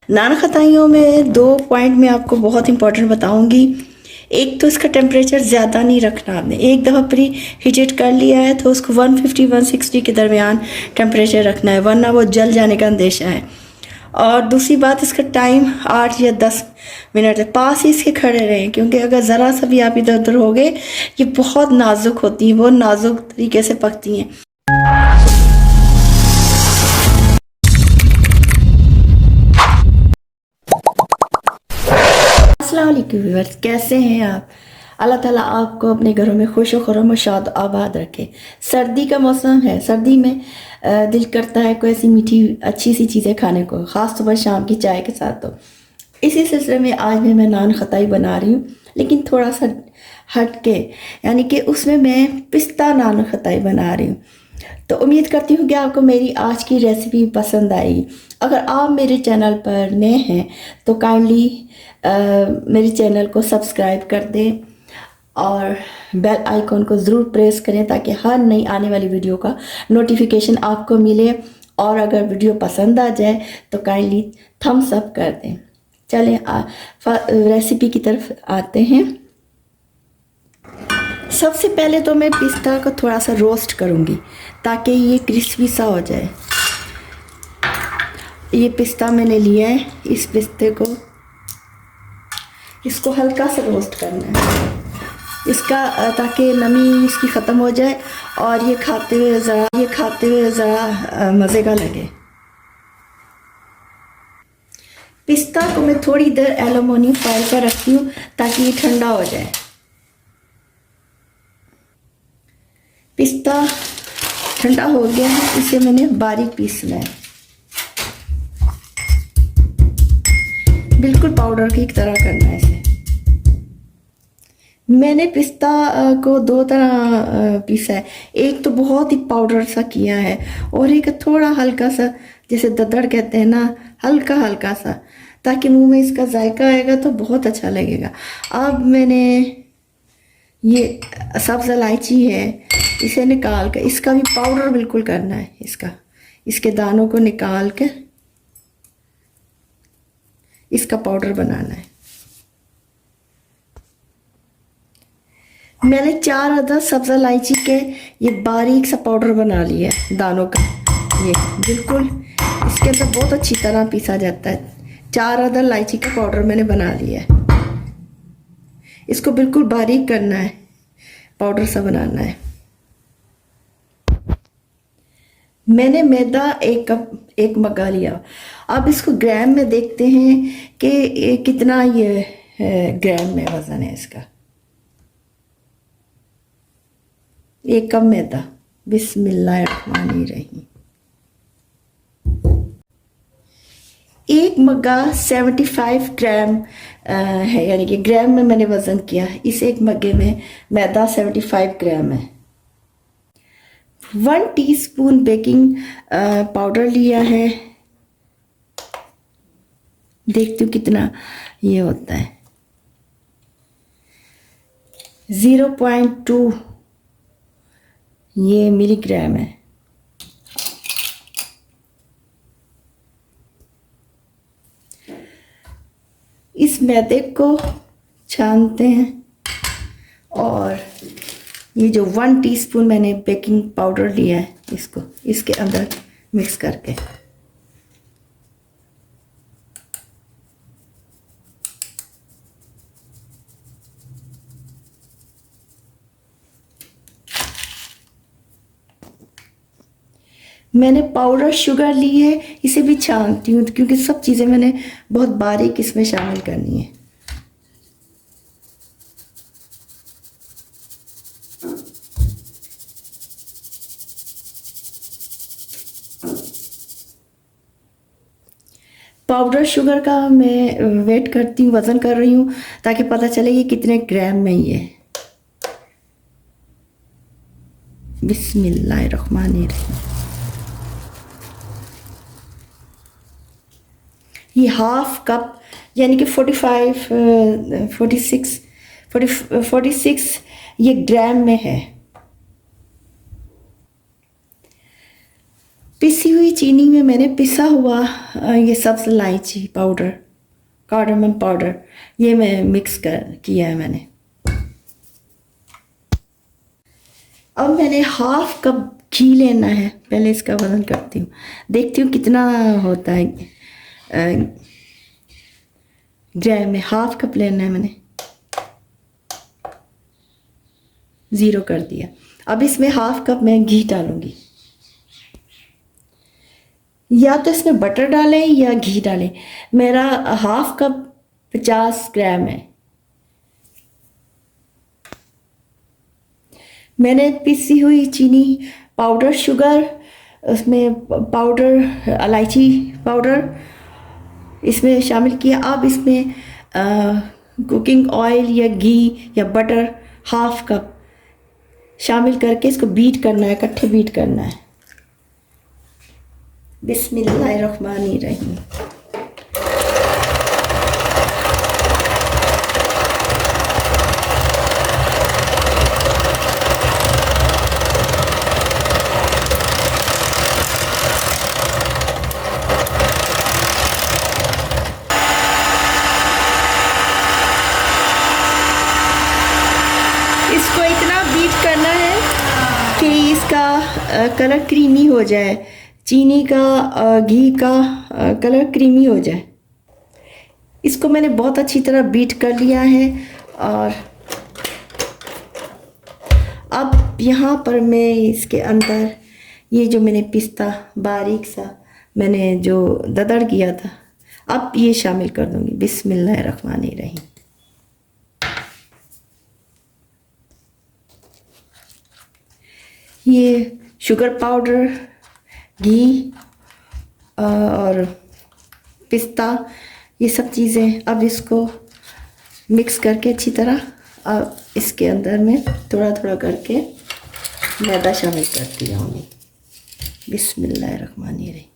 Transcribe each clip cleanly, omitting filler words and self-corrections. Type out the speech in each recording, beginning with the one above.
नान खताइयों में 2 पॉइंट मैं आपको बहुत इंपॉर्टेंट बताऊंगी। एक तो इसका टेम्परेचर ज़्यादा नहीं रखना, आपने एक दफ़ा प्री हीटेड कर लिया है तो उसको 150-160 के दरमियान टेम्परेचर रखना है, वरना वो जल जाने का अंदेशा है। और दूसरी बात, इसका टाइम 8 या 10 मिनट है, पास ही इसके खड़े रहें, क्योंकि अगर ज़रा सा भी आप इधर उधर हो गए, ये बहुत नाजुक होती हैं, बहुत नाजुक तरीके से पकती हैं। अस्सलाम वालेकुम व्यूअर्स, कैसे हैं आप? अल्लाह ताला आपको अपने घरों में खुश खुरम और शाद आबाद रखे। सर्दी का मौसम है, सर्दी में दिल करता है कोई ऐसी मीठी अच्छी सी चीज़ें खाने को, ख़ास तौर पर शाम की चाय के साथ। तो इसी सिलसिले में आज मैं नान खताई बना रही हूँ, लेकिन थोड़ा सा हट के, यानी कि उसमें मैं पिस्ता नान खताई बना रही हूँ। तो उम्मीद करती हूँ कि आपको मेरी आज की रेसिपी पसंद आएगी। अगर आप मेरे चैनल पर नए हैं तो काइंडली मेरे चैनल को सब्सक्राइब कर दें और बेल आइकॉन को ज़रूर प्रेस करें ताकि हर नई आने वाली वीडियो का नोटिफिकेशन आपको मिले। और अगर वीडियो पसंद आ जाए तो काइंडली थम्स अप कर दें। चलें रेसिपी की तरफ आते हैं। सबसे पहले तो मैं पिस्ता को थोड़ा सा रोस्ट करूँगी ताकि ये क्रिस्पी सा हो जाए। ये पिस्ता मैंने लिया है, इस पिस्ते को इसको हल्का सा रोस्ट करना है इसका, ताकि नमी इसकी ख़त्म हो जाए और ये खाते हुए ज़रा मज़े का लगे। पिस्ता को मैं थोड़ी देर एल्युमिनियम फॉइल पर रखती हूँ ताकि ये ठंडा हो जाए। पिस्ता ठंडा हो गया है, इसे मैंने बारीक पीसना है, बिल्कुल पाउडर की तरह करना है इसे। मैंने पिस्ता को 2 तरह पीसा है, एक तो बहुत ही पाउडर सा किया है और एक थोड़ा हल्का सा, जैसे ददड़ कहते हैं ना, हल्का हल्का सा, ताकि मुंह में इसका जायका आएगा तो बहुत अच्छा लगेगा। अब मैंने ये सब्ज़ इलायची है, इसे निकाल कर इसका भी पाउडर बिल्कुल करना है, इसके दानों को निकाल कर इसका पाउडर बनाना है। मैंने 4 अदद सब्ज़ इलायची के ये बारीक सा पाउडर बना लिया है, दानों का। ये बिल्कुल इसके अंदर बहुत अच्छी तरह पीसा जाता है। 4 अदद इलायची का पाउडर मैंने बना लिया है, इसको बिल्कुल बारीक करना है, पाउडर सा बनाना है। मैंने मैदा 1 कप 1 मग्गा लिया। अब इसको ग्राम में देखते हैं कि कितना ये ग्राम में वज़न है इसका। 1 कप मैदा, बिस्मिल्लाहिर्रहमानिर्रहीम। 1 मग्गा 75 ग्राम है, यानी कि ग्राम में मैंने वज़न किया। इस 1 मग्गे में मैदा 75 ग्राम है। 1 टीस्पून बेकिंग पाउडर लिया है, देखती हूँ कितना ये होता है। 0.2 ये मिलीग्राम है। इस मैदे को छानते हैं और ये जो 1 टीस्पून मैंने बेकिंग पाउडर लिया है, इसको इसके अंदर मिक्स करके मैंने पाउडर शुगर ली है, इसे भी छानती हूँ क्योंकि सब चीज़ें मैंने बहुत बारीक इसमें शामिल करनी है। पाउडर शुगर का मैं वेट करती हूँ, वज़न कर रही हूँ ताकि पता चले कि कितने ग्राम में ये है। बिस्मिल्लाहिर्रहमानिर्रहीम। ये 1/2 कप, यानी कि 46 ये ग्राम में है। पिसी हुई चीनी में मैंने पिसा हुआ ये सब्ज़ इलायची पाउडर, कार्डमम पाउडर, ये मैं मिक्स किया है मैंने। अब मैंने हाफ कप घी लेना है। पहले इसका वज़न करती हूँ, देखती हूँ कितना होता है। ग्राम में हाफ कप लेना है मैंने, 0 कर दिया। अब इसमें हाफ कप मैं घी डालूँगी। या तो इसमें बटर डालें या घी डालें। मेरा हाफ कप 50 ग्राम है। मैंने पिसी हुई चीनी, पाउडर शुगर, उसमें पाउडर इलायची पाउडर इसमें शामिल किया। अब इसमें कुकिंग ऑयल या घी या बटर हाफ कप शामिल करके इसको बीट करना है, इकट्ठे बीट करना है। बिस्मिल्लाहिर्रहमानिर्रहीम। इसको इतना बीट करना है कि इसका कलर क्रीमी हो जाए, चीनी का घी का कलर क्रीमी हो जाए। इसको मैंने बहुत अच्छी तरह बीट कर लिया है। और अब यहाँ पर मैं इसके अंदर ये जो मैंने पिस्ता बारीक सा मैंने जो ददड़ किया था, अब ये शामिल कर दूँगी। बिस्मिल्लाहिर्रहमानिर्रहीम। ये शुगर पाउडर, घी और पिस्ता, ये सब चीज़ें अब इसको मिक्स करके अच्छी तरह, अब इसके अंदर में थोड़ा थोड़ा करके मैदा शामिल करती रहूँगी। बिस्मिल्लाहिर्रहमानिर्रहीम।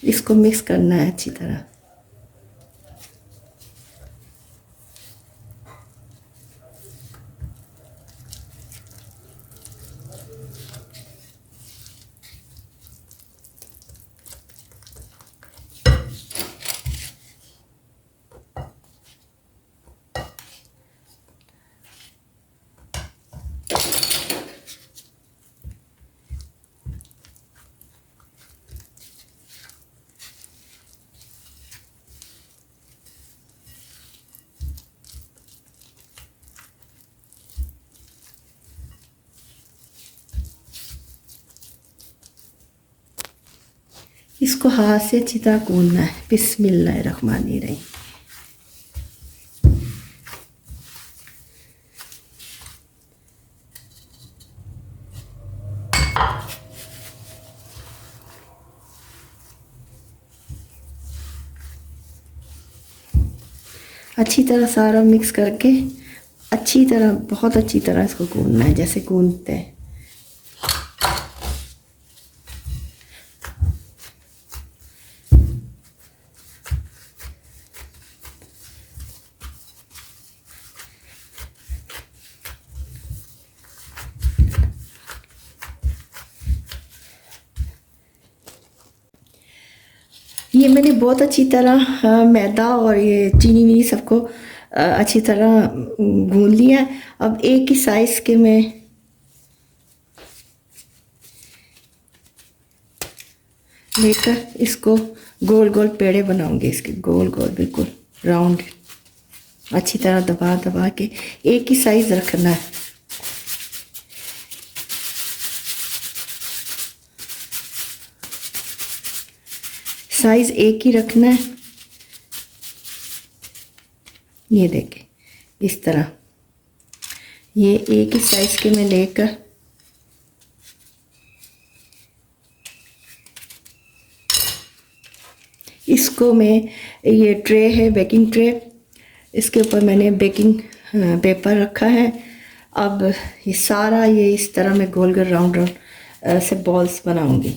इसको मिक्स करना है अच्छी तरह। इसको हाथ से अच्छी तरह गूंदना है। बिस्मिल्लाहिर्रहमानिर्रहीम। अच्छी तरह सारा मिक्स करके अच्छी तरह, बहुत अच्छी तरह इसको गूंदना है, जैसे गूंदते हैं। ये मैंने बहुत अच्छी तरह मैदा और ये चीनी वीनी सबको अच्छी तरह गूंद लिया है। अब एक ही साइज़ के मैं लेकर इसको गोल गोल पेड़े बनाऊंगी। इसके गोल गोल बिल्कुल राउंड अच्छी तरह दबा दबा के एक ही साइज़ रखना है। साइज़ एक ही रखना है। ये देखें इस तरह, ये एक ही साइज़ के मैं लेकर इसको मैं, ये ट्रे है बेकिंग ट्रे, इसके ऊपर मैंने बेकिंग पेपर रखा है। अब ये सारा ये इस तरह मैं गोल गोल राउंड राउंड से बॉल्स बनाऊंगी।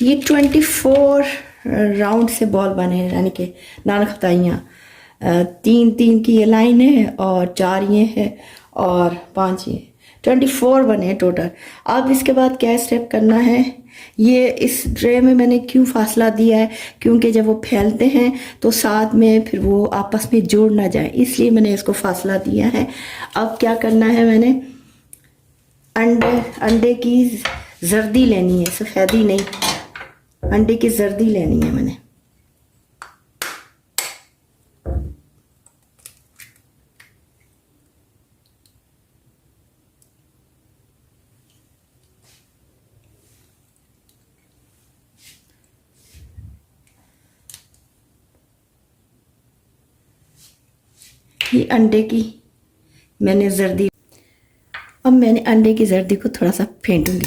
ये 24 राउंड से बॉल बने, यानी कि नान खताइयाँ तीन तीन की ये लाइन है और 4 ये है और 5 ये, 24 बने टोटल। अब इसके बाद क्या स्टेप करना है, ये इस ट्रे में मैंने क्यों फासला दिया है, क्योंकि जब वो फैलते हैं तो साथ में फिर वो आपस में जुड़ ना जाए, इसलिए मैंने इसको फासला दिया है। अब क्या करना है, मैंने अंडे की जर्दी लेनी है, सफ़ेदी नहीं, अंडे की जर्दी लेनी है मैंने। ये अंडे की मैंने जर्दी, अब मैंने अंडे की जर्दी को थोड़ा सा फेंटूंगी।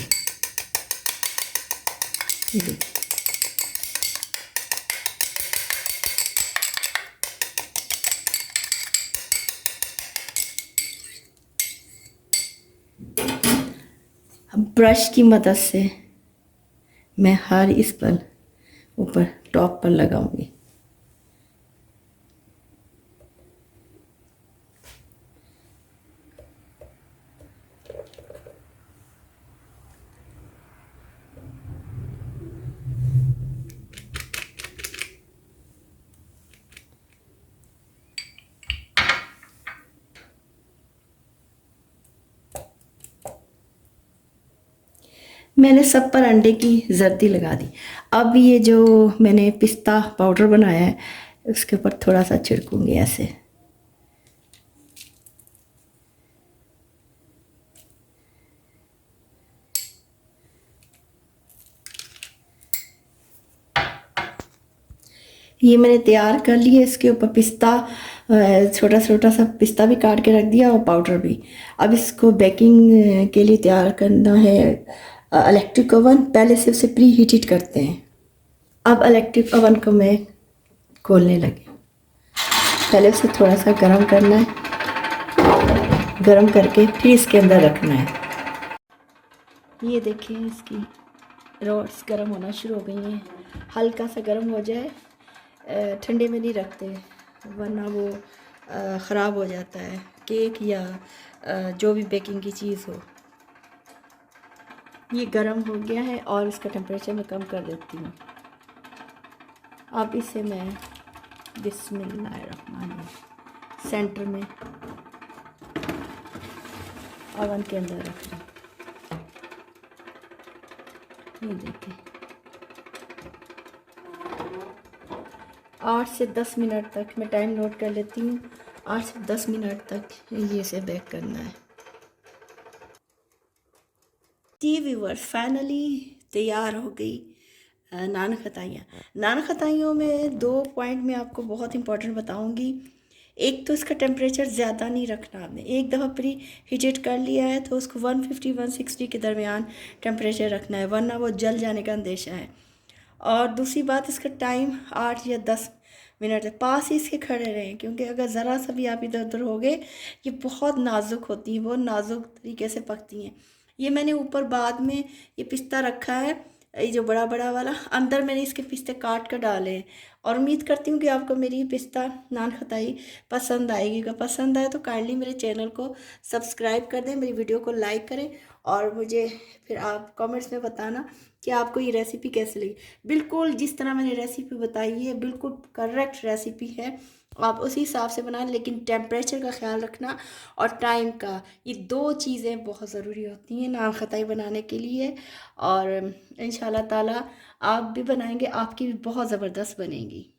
ये देखिए, अब ब्रश की मदद से मैं हर इस पर ऊपर टॉप पर लगाऊंगी। मैंने सब पर अंडे की जर्दी लगा दी। अब ये जो मैंने पिस्ता पाउडर बनाया है उसके ऊपर थोड़ा सा छिड़कूंगी ऐसे। ये मैंने तैयार कर लिया, इसके ऊपर पिस्ता, छोटा छोटा सा पिस्ता भी काट के रख दिया और पाउडर भी। अब इसको बेकिंग के लिए तैयार करना है। इलेक्ट्रिक ओवन, पहले से उसे प्री हीटेड करते हैं। अब इलेक्ट्रिक ओवन को मैं खोलने लगी। पहले उसे थोड़ा सा गर्म करना है, गर्म करके फिर इसके अंदर रखना है। ये देखिए, इसकी रोड्स गर्म होना शुरू हो गई हैं। हल्का सा गर्म हो जाए, ठंडे में नहीं रखते वरना वो ख़राब हो जाता है, केक या जो भी बेकिंग की चीज़ हो। ये गर्म हो गया है और इसका टेम्परेचर मैं कम कर देती हूँ। अब इसे मैं बिस्मिल्लाहिर्रहमानिर्रहीम सेंटर में ओवन के अंदर रख दूँ। ये देखिए, 8 से 10 मिनट तक मैं टाइम नोट कर लेती हूँ। 8 से 10 मिनट तक ये इसे बेक करना है। जी व्यूअर्स, फाइनली तैयार हो गई नान खताइयाँ। नान खताइयों में 2 पॉइंट मैं आपको बहुत इंपॉर्टेंट बताऊँगी। एक तो इसका टेम्परेचर ज़्यादा नहीं रखना, आपने एक दफ़ा प्री हीटेड कर लिया है तो उसको 150-160 के दरमियान टेम्परेचर रखना है, वरना वो जल जाने का अंदेशा है। और दूसरी बात, इसका टाइम 8 या 10 मिनट तक पास ही इसके खड़े रहें, क्योंकि अगर ज़रा सा भी आप इधर उधर हो गए, ये बहुत नाजुक होती हैं, बहुत नाजुक तरीके से पकती हैं। ये मैंने ऊपर बाद में ये पिस्ता रखा है, ये जो बड़ा बड़ा वाला, अंदर मैंने इसके पिस्ते काट कर डाले हैं। और उम्मीद करती हूँ कि आपको मेरी ये पिस्ता नान खताई पसंद आएगी। अगर पसंद आए तो काइंडली मेरे चैनल को सब्सक्राइब कर दें, मेरी वीडियो को लाइक करें और मुझे फिर आप कमेंट्स में बताना कि आपको ये रेसिपी कैसी लगी। बिल्कुल जिस तरह मैंने रेसिपी बताई है बिल्कुल करेक्ट रेसिपी है, आप उसी हिसाब से बनाएं, लेकिन टेम्परेचर का ख्याल रखना और टाइम का, ये 2 चीज़ें बहुत ज़रूरी होती हैं नान खताई बनाने के लिए। और इंशाल्लाह ताला आप भी बनाएंगे, आपकी भी बहुत ज़बरदस्त बनेगी।